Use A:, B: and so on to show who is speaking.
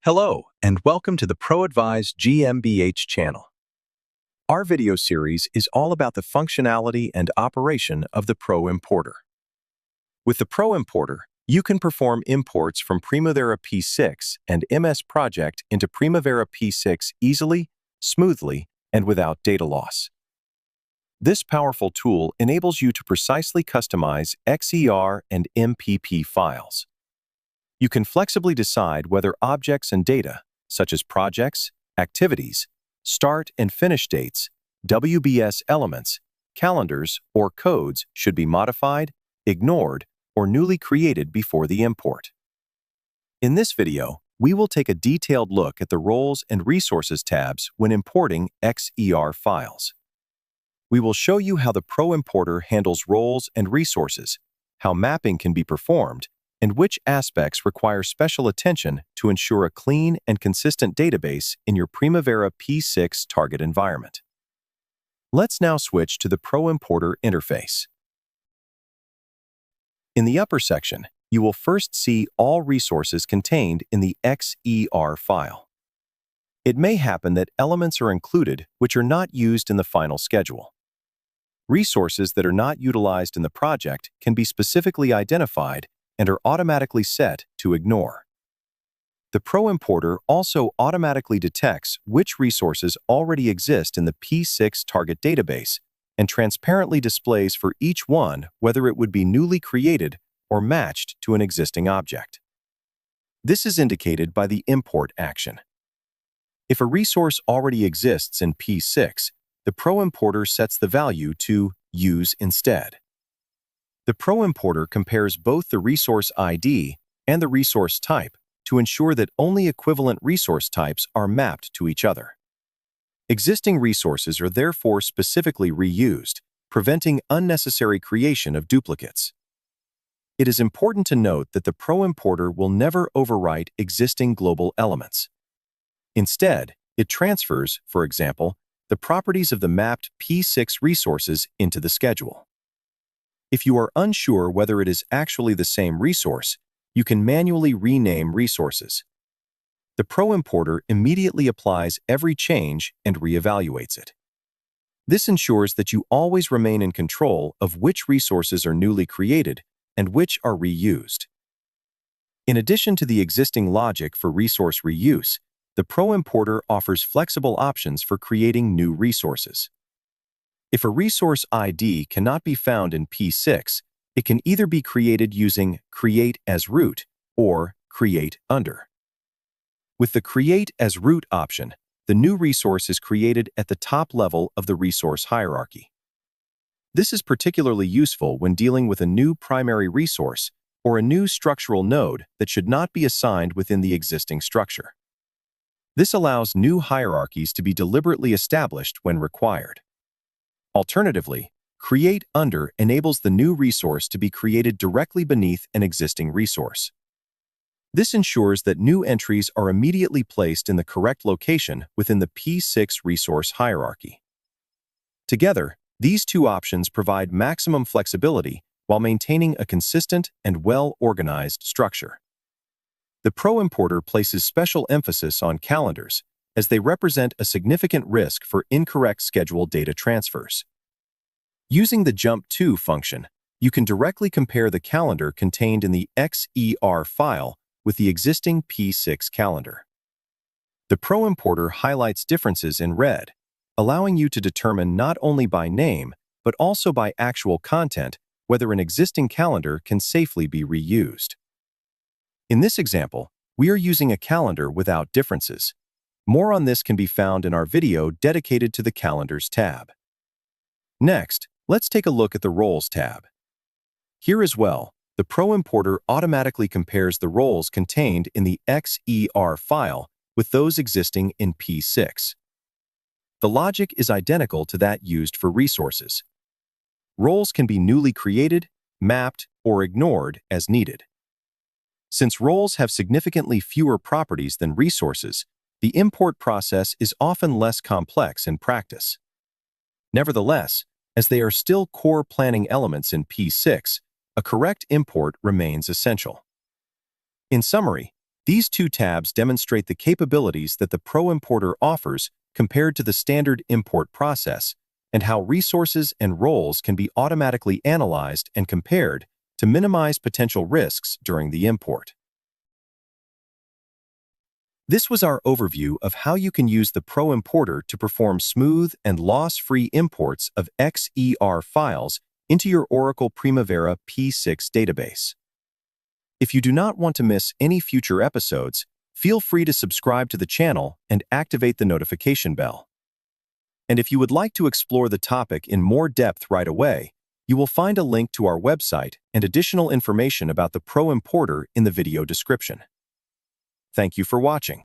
A: Hello, and welcome to the ProAdvise GmbH channel. Our video series is all about the functionality and operation of the proimporter. With the proimporter, you can perform imports from Primavera P6 and MS Project into Primavera P6 easily, smoothly, and without data loss. This powerful tool enables you to precisely customize XER and MPP files. You can flexibly decide whether objects and data, such as projects, activities, start and finish dates, WBS elements, calendars, or codes should be modified, ignored, or newly created before the import. In this video, we will take a detailed look at the Roles and Resources tabs when importing XER files. We will show you how the proimporter handles roles and resources, how mapping can be performed, and which aspects require special attention to ensure a clean and consistent database in your Primavera P6 target environment. Let's now switch to the proimporter interface. In the upper section, you will first see all resources contained in the XER file. It may happen that elements are included which are not used in the final schedule. Resources that are not utilized in the project can be specifically identified and are automatically set to ignore. The proimporter also automatically detects which resources already exist in the P6 target database and transparently displays for each one whether it would be newly created or matched to an existing object. This is indicated by the import action. If a resource already exists in P6, the proimporter sets the value to Use instead. The proimporter compares both the resource ID and the resource type to ensure that only equivalent resource types are mapped to each other. Existing resources are therefore specifically reused, preventing unnecessary creation of duplicates. It is important to note that the proimporter will never overwrite existing global elements. Instead, it transfers, for example, the properties of the mapped P6 resources into the schedule. If you are unsure whether it is actually the same resource, you can manually rename resources. The proimporter immediately applies every change and reevaluates it. This ensures that you always remain in control of which resources are newly created and which are reused. In addition to the existing logic for resource reuse, the proimporter offers flexible options for creating new resources. If a resource ID cannot be found in P6, it can either be created using Create as Root or Create Under. With the Create as Root option, the new resource is created at the top level of the resource hierarchy. This is particularly useful when dealing with a new primary resource or a new structural node that should not be assigned within the existing structure. This allows new hierarchies to be deliberately established when required. Alternatively, Create Under enables the new resource to be created directly beneath an existing resource. This ensures that new entries are immediately placed in the correct location within the P6 resource hierarchy. Together, these two options provide maximum flexibility while maintaining a consistent and well-organized structure. The proimporter places special emphasis on calendars, as they represent a significant risk for incorrect schedule data transfers. Using the Jump To function, you can directly compare the calendar contained in the XER file with the existing P6 calendar. The proimporter highlights differences in red, allowing you to determine not only by name, but also by actual content whether an existing calendar can safely be reused. In this example, we are using a calendar without differences. More on this can be found in our video dedicated to the Calendars tab. Next, let's take a look at the Roles tab. Here as well, the proimporter automatically compares the roles contained in the XER file with those existing in P6. The logic is identical to that used for resources. Roles can be newly created, mapped, or ignored as needed. Since roles have significantly fewer properties than resources, the import process is often less complex in practice. Nevertheless, as they are still core planning elements in P6, a correct import remains essential. In summary, These two tabs demonstrate the capabilities that the proimporter offers compared to the standard import process, and how resources and roles can be automatically analyzed and compared to minimize potential risks during the import. This was our overview of how you can use the proimporter to perform smooth and loss-free imports of XER files into your Oracle Primavera P6 database. If you do not want to miss any future episodes, feel free to subscribe to the channel and activate the notification bell. And if you would like to explore the topic in more depth right away, you will find a link to our website and additional information about the proimporter in the video description. Thank you for watching.